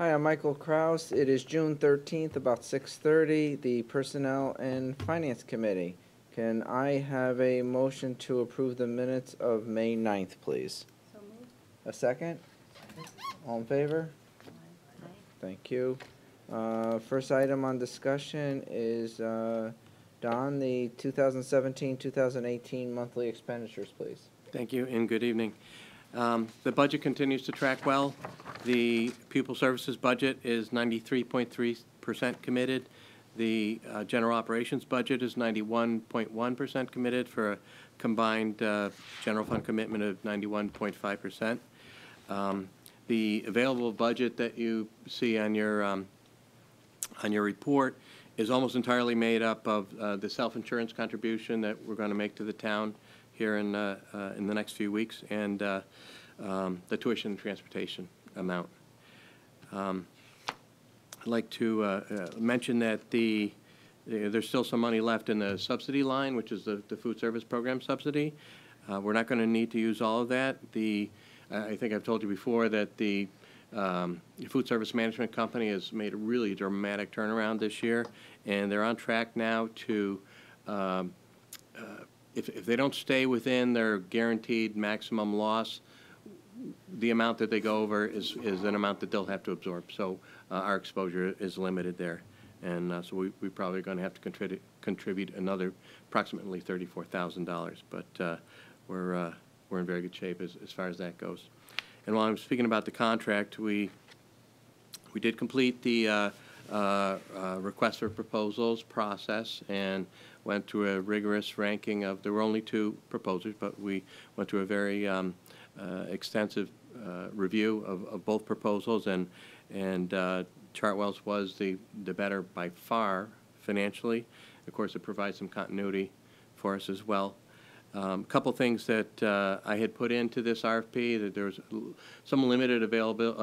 Hi, I'm Michael Kraus. It is June 13th, about 6:30, the Personnel and Finance Committee. Can I have a motion to approve the minutes of May 9th, please? So moved. A second? All in favor? Aye. Thank you. First item on discussion is, Don, the 2017-2018 monthly expenditures, please. Thank you, and good evening. The budget continues to track well. The pupil services budget is 93.3% committed. The general operations budget is 91.1% committed for a combined general fund commitment of 91.5%. The available budget that you see on your report is almost entirely made up of the self-insurance contribution that we're going to make to the town here in the next few weeks, and the tuition and transportation amount. I'd like to mention that there's still some money left in the subsidy line, which is the food service program subsidy. We're not going to need to use all of that. I think I've told you before that the food service management company has made a really dramatic turnaround this year, and they're on track now to if they don't stay within their guaranteed maximum loss, the amount that they go over is an amount that they'll have to absorb. So our exposure is limited there. And so we're probably going to have to contribute another approximately $34,000. But we're in very good shape as far as that goes. And while I'm speaking about the contract, we did complete the request for proposals process and went through a rigorous ranking of, there were only 2 proposers, but we went through a very extensive review of both proposals, and Chartwell's was the better by far financially. Of course, it provides some continuity for us as well. A couple things that I had put into this RFP, that there was some limited available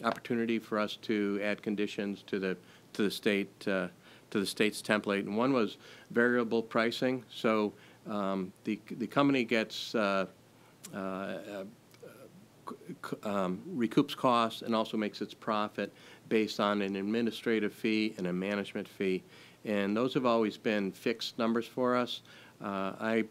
opportunity for us to add conditions to the state's template, and one was variable pricing. So the company gets recoups costs and also makes its profit based on an administrative fee and a management fee, and those have always been fixed numbers for us. I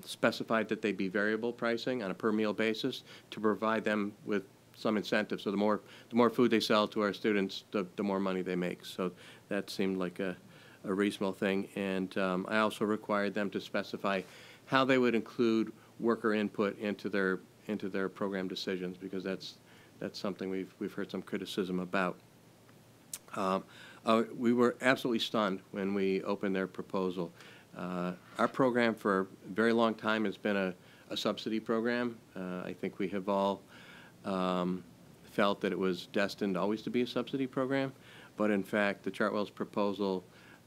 specified that they be variable pricing on a per meal basis to provide them with some incentive. So the more food they sell to our students, the more money they make. So that seemed like a reasonable thing. And I also required them to specify how they would include worker input into their program decisions, because that's something we've heard some criticism about. We were absolutely stunned when we opened their proposal. Our program for a very long time has been a subsidy program. I think we have all felt that it was destined always to be a subsidy program, but in fact, the Chartwell's proposal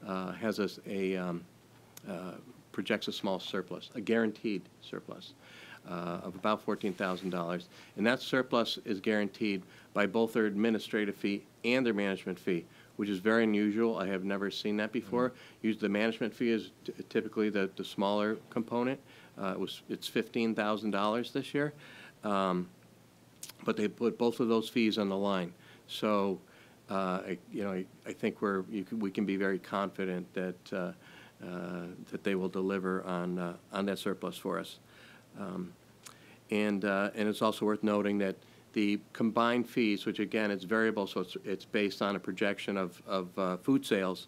has us projects a small surplus, a guaranteed surplus of about $14,000, and that surplus is guaranteed by both their administrative fee and their management fee, which is very unusual. I have never seen that before. The management fee is typically the smaller component. It's $15,000 this year, but they put both of those fees on the line. So, I think we can be very confident that they will deliver on that surplus for us. And it's also worth noting that the combined fees, which again it's variable, so it's based on a projection of food sales,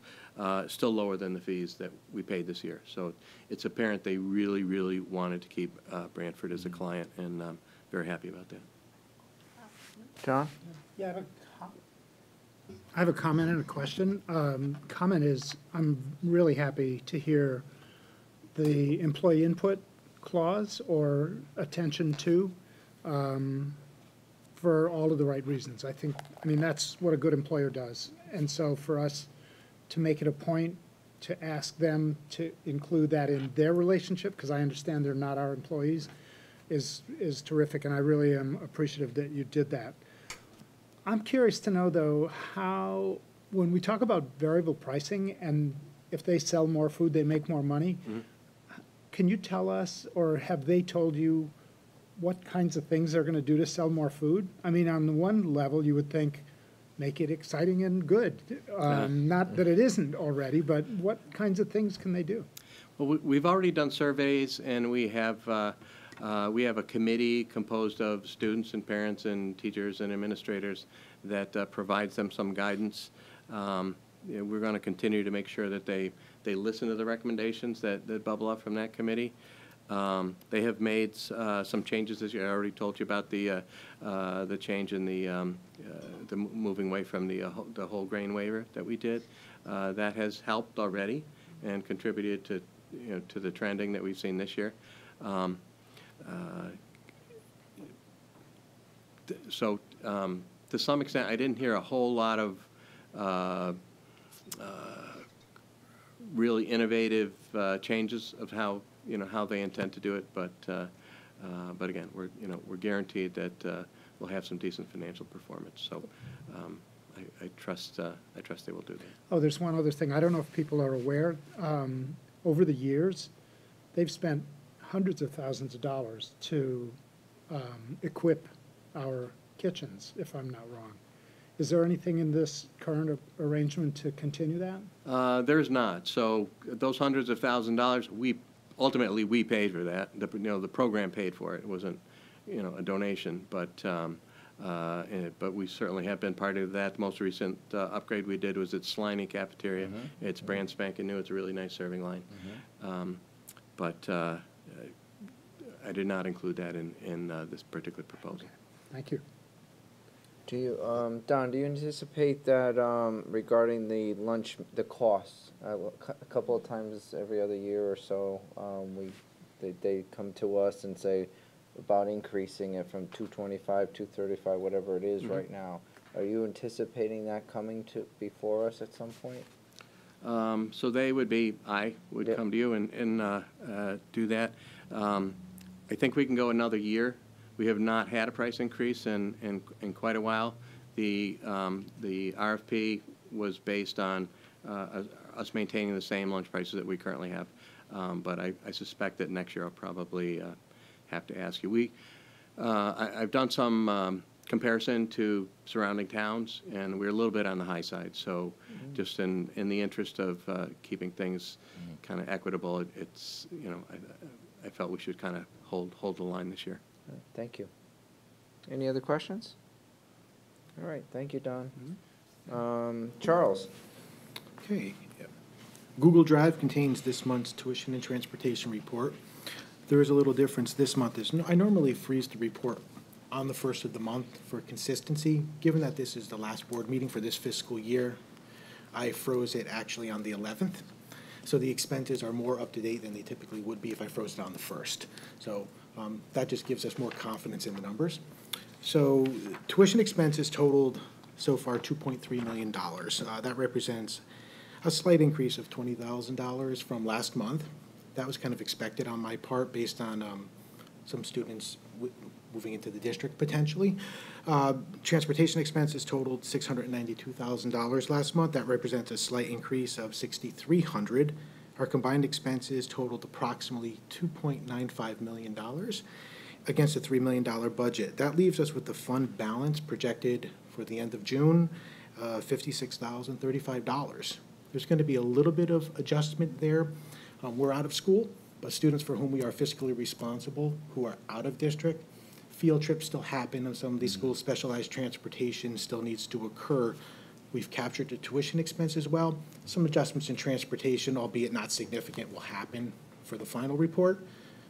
still lower than the fees that we paid this year. So it's apparent they really, really wanted to keep Branford as a client, and I'm very happy about that. John? Yeah, I have a comment and a question. Comment is, I'm really happy to hear the employee input clause or attention to for all of the right reasons. I mean, that's what a good employer does. And so for us to make it a point to ask them to include that in their relationship, because I understand they're not our employees, is terrific, and I really am appreciative that you did that. I'm curious to know, though, how, when we talk about variable pricing and if they sell more food, they make more money, can you tell us, or have they told you what kinds of things they're gonna do to sell more food? I mean, on the one level, you would think, make it exciting and good. Not that it isn't already, but what kinds of things can they do? Well, we've already done surveys, and we have a committee composed of students and parents and teachers and administrators that provides them some guidance. We're going to continue to make sure that they listen to the recommendations that bubble up from that committee. They have made some changes this year. I already told you about the change in the moving away from the whole grain waiver that we did. That has helped already and contributed to to the trending that we've seen this year. So to some extent, I didn't hear a whole lot of really innovative changes of how how they intend to do it, but again, we're guaranteed that we'll have some decent financial performance. So I trust they will do that. Oh, there's one other thing. I don't know if people are aware. Over the years, they've spent hundreds of thousands of dollars to equip our kitchens, if I'm not wrong. Is there anything in this current arrangement to continue that? There's not. So those hundreds of thousands of dollars, ultimately we paid for that. The program paid for it. It wasn't a donation, but we certainly have been part of that. The most recent upgrade we did was at Sliney Cafeteria. Mm-hmm. It's brand spanking new. It's a really nice serving line. Mm-hmm. But I did not include that in this particular proposal. Thank you. Do you, Don, do you anticipate that regarding the lunch, the costs, a couple of times every other year or so, they come to us and say about increasing it from $225, $235, whatever it is right now. Are you anticipating that coming before us at some point? So I would Yep. come to you and do that. I think we can go another year. We have not had a price increase in quite a while. The RFP was based on us maintaining the same lunch prices that we currently have. But I suspect that next year I'll probably have to ask you. I've done some comparison to surrounding towns, and we're a little bit on the high side. So just in the interest of keeping things kind of equitable, it's I felt we should kind of hold the line this year. Thank you. Any other questions? All right, thank you, Don. Charles? Okay. Google Drive contains this month's tuition and transportation report. There is a little difference this month. I normally freeze the report on the first of the month for consistency. Given that this is the last board meeting for this fiscal year, I froze it actually on the 11th. So the expenses are more up to date than they typically would be if I froze it on the 1st. So that just gives us more confidence in the numbers. So tuition expenses totaled so far $2.3 million. That represents a slight increase of $20,000 from last month. That was kind of expected on my part based on some students moving into the district potentially. Transportation expenses totaled $692,000 last month. That represents a slight increase of $6,300. Our combined expenses totaled approximately $2.95 million against a $3 million budget. That leaves us with the fund balance projected for the end of June, $56,035. There's going to be a little bit of adjustment there. We're out of school, but students for whom we are fiscally responsible who are out of district, field trips still happen in some of these schools. Specialized transportation still needs to occur. We've captured the tuition expense as well. Some adjustments in transportation, albeit not significant, will happen for the final report,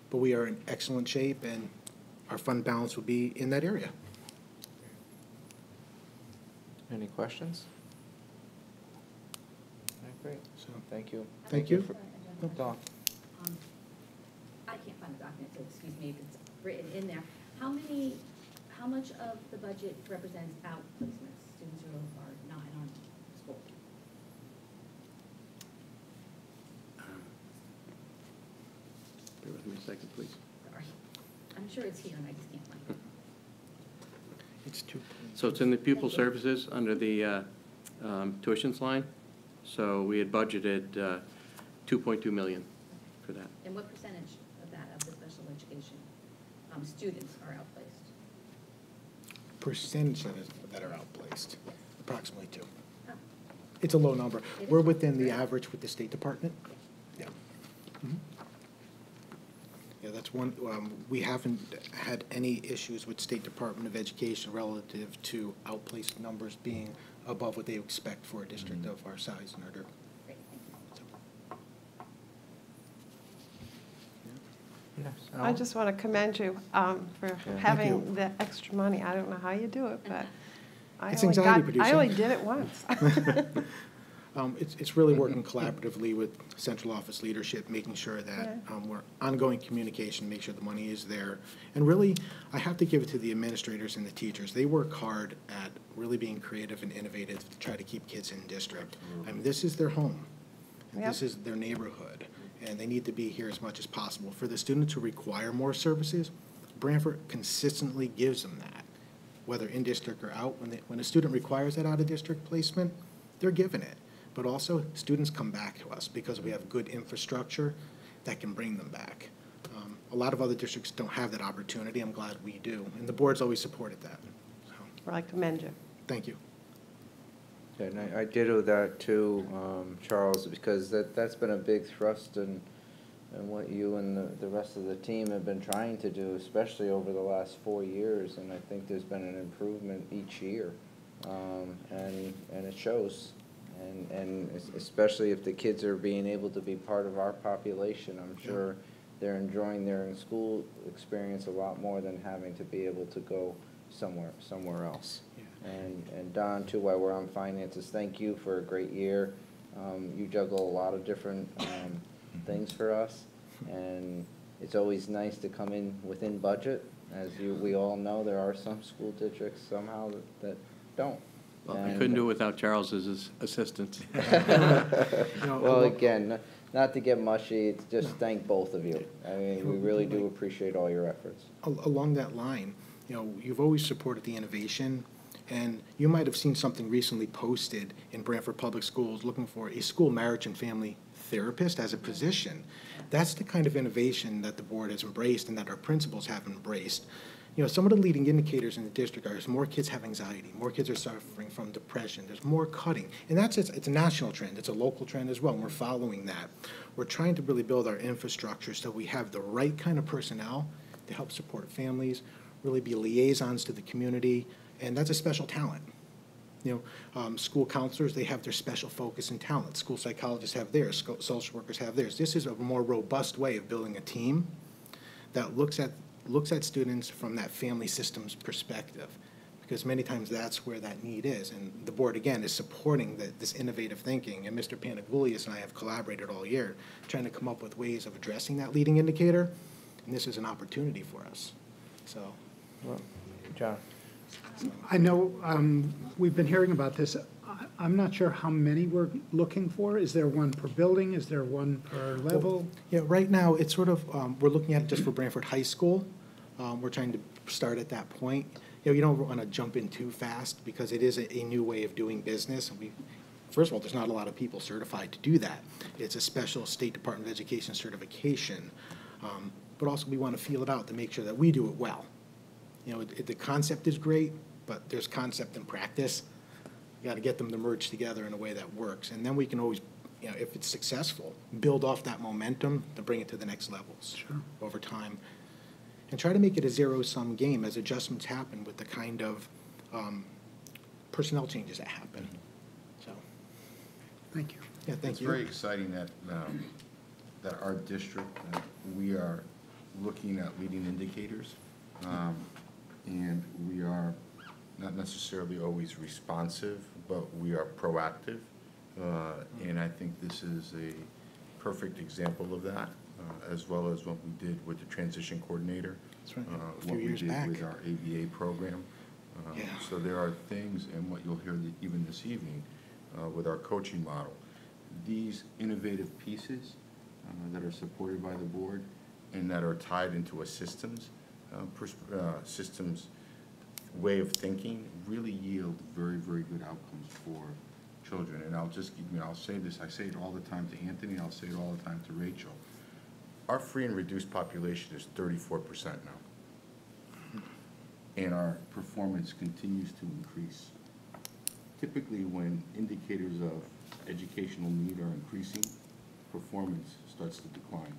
but we are in excellent shape and our fund balance will be in that area. Any questions? All right, great. So, Thank you. thank you. Dawn? I can't find the document, so excuse me if it's written in there. How much of the budget represents out placements, students who are not in our school? Bear with me a second, please. Sorry. I'm sure it's here and I just can't find it. It's two. So it's in the pupil services under the tuitions line. So we had budgeted $2.2 million for that. And what percentage of that, of the special education students are outplaced? Percentage that are outplaced, approximately 2. Oh, It's a low number. It We're is. within the Right. average with the State Department. Yeah. Mhm. Yeah, that's one, we haven't had any issues with State Department of Education relative to outplaced numbers being above what they expect for a district of our size and order. great, thank you. Yes, I Al? just want to commend you for Yeah. having Thank you. the extra money. I don't know how you do it, but It's anxiety I only producing. did it once. It's really working collaboratively with central office leadership, making sure that we're ongoing communication, make sure the money is there. And really, I have to give it to the administrators and the teachers. They work hard at really being creative and innovative to try to keep kids in district. I mean, this is their home. This Yep. is their neighborhood, and they need to be here as much as possible. For the students who require more services, Branford consistently gives them that, whether in district or out. When a student requires that out-of-district placement, they're given it. But also, students come back to us because we have good infrastructure that can bring them back. A lot of other districts don't have that opportunity. I'm glad we do, and the board's always supported that. So, Well, I commend you. thank you. Yeah, and I ditto that too, Charles, because that's been a big thrust in what you and the rest of the team have been trying to do, especially over the last 4 years, and I think there's been an improvement each year, and it shows. And especially if the kids are being able to be part of our population, I'm sure they're enjoying their in-school experience a lot more than having to be able to go somewhere else. Yeah. And Don, too, while we're on finances, thank you for a great year. You juggle a lot of different things for us, and it's always nice to come in within budget. As we all know, there are some school districts somehow that don't. Well, I couldn't do it without Charles's assistance. Well, again, not to get mushy, it's just thank both of you. I mean, we really do appreciate all your efforts. Along that line, you've always supported the innovation, and you might have seen something recently posted in Branford Public Schools looking for a school marriage and family therapist as a position. That's the kind of innovation that the board has embraced and that our principals have embraced. Some of the leading indicators in the district are more kids have anxiety, more kids are suffering from depression, there's more cutting. And it's a national trend, it's a local trend as well, and we're following that. We're trying to really build our infrastructure so we have the right kind of personnel to help support families, really be liaisons to the community, and that's a special talent. School counselors, they have their special focus and talent. School psychologists have theirs, social workers have theirs. This is a more robust way of building a team that looks at students from that family systems perspective, because many times that's where that need is. And the board, again, is supporting this innovative thinking, and Mr. Panagoulias and I have collaborated all year trying to come up with ways of addressing that leading indicator, and this is an opportunity for us. So, Well, John? I know we've been hearing about this. I'm not sure how many we're looking for. Is there one per building? Is there one per level? yeah, right now, it's sort of, we're looking at it just for Branford High School. We're trying to start at that point. You don't want to jump in too fast because it is a new way of doing business. First of all, there's not a lot of people certified to do that. It's a special State Department of Education certification. But also, we want to feel it out to make sure that we do it well. The concept is great, but there's concept and practice. You got to get them to merge together in a way that works. And then we can always, if it's successful, build off that momentum to bring it to the next levels over time. And try to make it a zero-sum game as adjustments happen with the kind of personnel changes that happen. So, Thank you. yeah, thank It's you. very exciting that, that our district, we are looking at leading indicators, and we are not necessarily always responsive, but we are proactive. And I think this is a perfect example of that, as well as what we did with the transition coordinator. That's right, a few what we years did back. with our ABA program. Yeah. So there are things, and what you'll hear even this evening with our coaching model, these innovative pieces that are supported by the board and that are tied into a systems way of thinking really yield very, very good outcomes for children. And I'll say this, I say it all the time to Anthony, I'll say it all the time to Rachel. Our free and reduced population is 34% now. and our performance continues to increase. Typically, when indicators of educational need are increasing, performance starts to decline.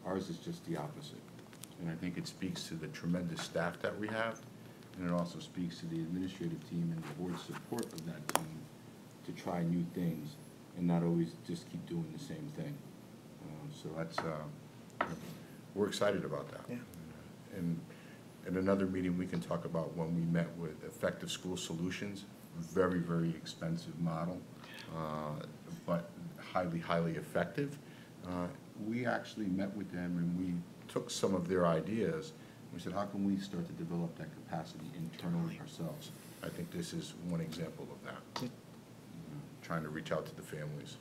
Ours is just the opposite. And I think it speaks to the tremendous staff that we have, and it also speaks to the administrative team and the board's support of that team to try new things and not always just keep doing the same thing. So that's, we're excited about that. Yeah. And in another meeting, we can talk about when we met with Effective School Solutions, very, very expensive model, but highly, highly effective. We actually met with them and we took some of their ideas. We said, how can we start to develop that capacity internally ourselves? I think this is one example of that. Trying to reach out to the families.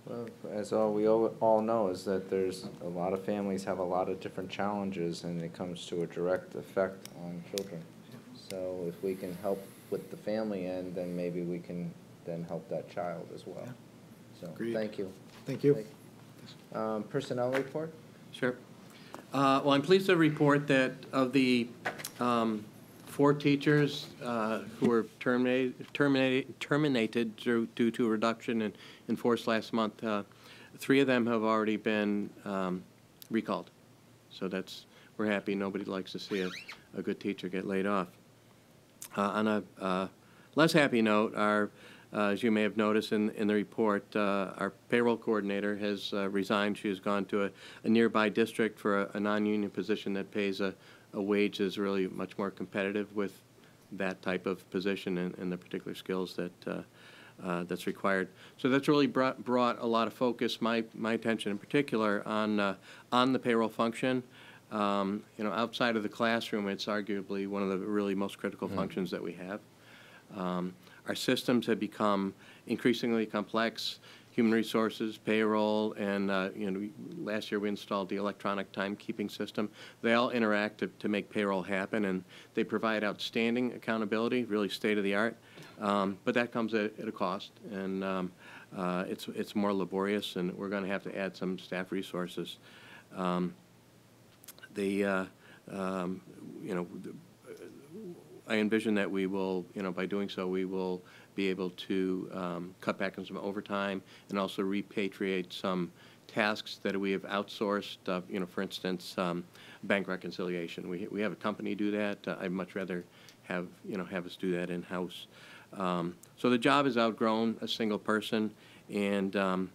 Well, as we all know, is that there's a lot of families have a lot of different challenges, and it comes to a direct effect on children. So if we can help with the family end, then maybe we can then help that child as well. So, Agreed. thank you. Thank you. Personnel report? Sure. Well, I'm pleased to report that of the 4 teachers who were terminated due to a reduction in force last month, 3 of them have already been recalled. So we're happy. Nobody likes to see a good teacher get laid off. On a less happy note, as you may have noticed in the report, our payroll coordinator has resigned. She has gone to a nearby district for a non-union position that pays a wage that's really much more competitive with that type of position and the particular skills that's required. So that's really brought a lot of focus, my attention in particular, on the payroll function. Outside of the classroom, it's arguably one of the really most critical functions that we have. Our systems have become increasingly complex. Human resources, payroll, and last year we installed the electronic timekeeping system. They all interact to make payroll happen, and they provide outstanding accountability, really state of the art. But that comes at a cost, and it's more laborious, and we're going to have to add some staff resources. I envision that we will, by doing so, we will be able to cut back on some overtime and also repatriate some tasks that we have outsourced. For instance, bank reconciliation. We have a company do that. I'd much rather have us do that in-house. So the job has outgrown a single person, and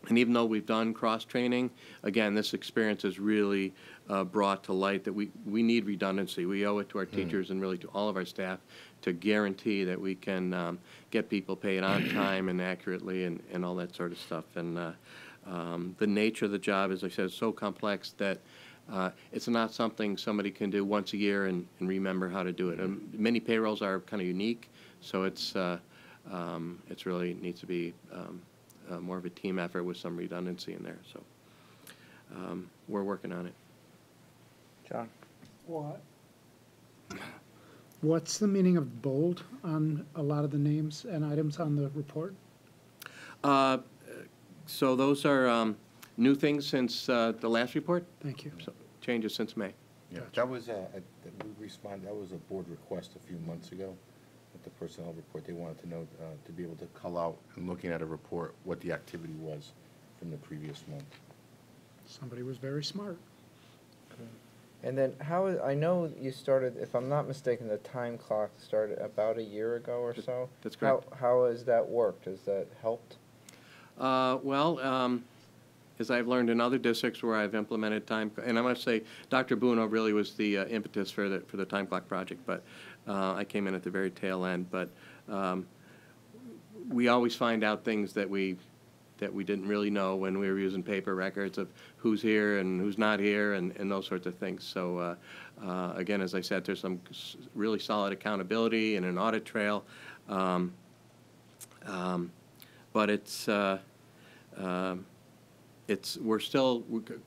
even though we've done cross-training, again, this experience has really brought to light that we need redundancy. We owe it to our teachers and really to all of our staff to guarantee that we can get people paid on time and accurately and all that sort of stuff. And the nature of the job, as I said, is so complex that it's not something somebody can do once a year and remember how to do it. And many payrolls are kind of unique, so it's really needs to be more of a team effort with some redundancy in there. So we're working on it. John? What's the meaning of bold on a lot of the names and items on the report? So those are new things since the last report. Thank you. So changes since May. Yeah, that was we responded. That was a board request a few months ago. With the personnel report, they wanted to know to be able to call out and looking at a report what the activity was from the previous month. Somebody was very smart. And then I know you started, if I'm not mistaken, the time clock started about a year ago or so? That's correct. How has that worked? Has that helped? As I've learned in other districts where I've implemented time, and I must say, Dr. Buono really was the impetus for the time clock project, but I came in at the very tail end. But we always find out things that we didn't really know when we were using paper records of who's here and who's not here and those sorts of things. So again, as I said, there's some really solid accountability and an audit trail. But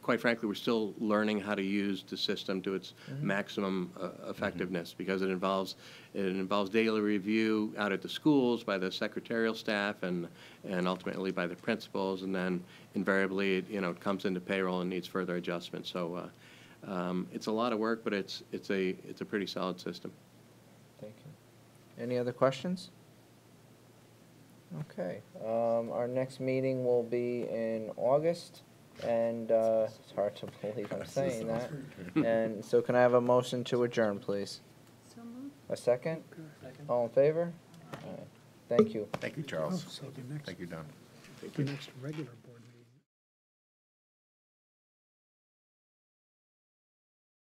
quite frankly, we're still learning how to use the system to its maximum effectiveness because it involves daily review out at the schools by the secretarial staff and ultimately by the principals, and then invariably it comes into payroll and needs further adjustment. So It's a lot of work, but it's a pretty solid system. Thank you. Any other questions? Okay, our next meeting will be in August, and, it's hard to believe I'm saying that. And so can I have a motion to adjourn, please? So moved. A second? All in favor? All right. Thank you. Thank you, Oh, Charles. so the next, Thank you, Don. the next regular board meeting.